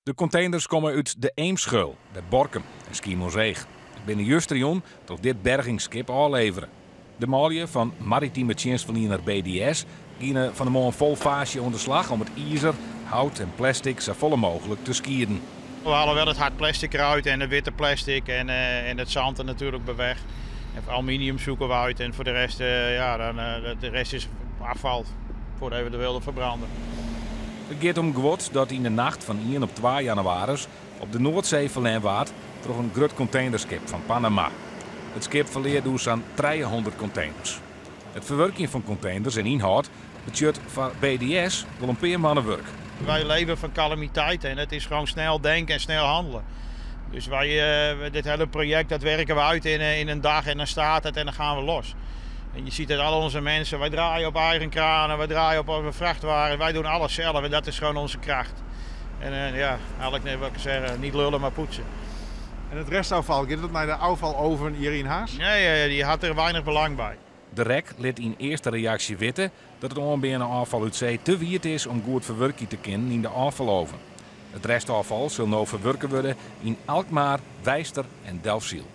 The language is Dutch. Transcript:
De containers komen uit de Eemschuil, de Borkum en Schiermonnikoog. Binnen Justrion toch dit bergingsskip aanleveren. De malje van maritieme dienstverlener BDS gingen van de morgen vol vaasje onder slag om het ijzer, hout en plastic zo vol mogelijk te skieren. We halen wel het hard plastic eruit en de witte plastic en het zand er natuurlijk bij weg. En voor aluminium zoeken we uit en voor de rest, de rest is afval voordat we de wilden verbranden. Het gaat om gewot dat in de nacht van 1 op 2 januari op de Noordzee verlenen waard door een groot containerskip van Panama. Het skip verleert dus aan 300 containers. Het verwerken van containers en inhoud betekent voor BDS wel een paar mannen werk. Wij leven van calamiteiten en het is gewoon snel denken en snel handelen. Dus dit hele project dat werken we uit in een dag en dan staat het en dan gaan we los. En je ziet dat al onze mensen, wij draaien op eigen kranen, wij draaien op onze vrachtwagen, wij doen alles zelf en dat is gewoon onze kracht. En eigenlijk wil ik zeggen, niet lullen maar poetsen. En het restafval, gaat het naar de afvaloven hier in Haas? Nee, die had er weinig belang bij. De REC liet in eerste reactie weten dat het onbeheerde afval uit zee te wierd is om goed verwerking te kunnen in de afvaloven. Het restafval zal nou verwerken worden in Alkmaar, Wijster en Delfzijl.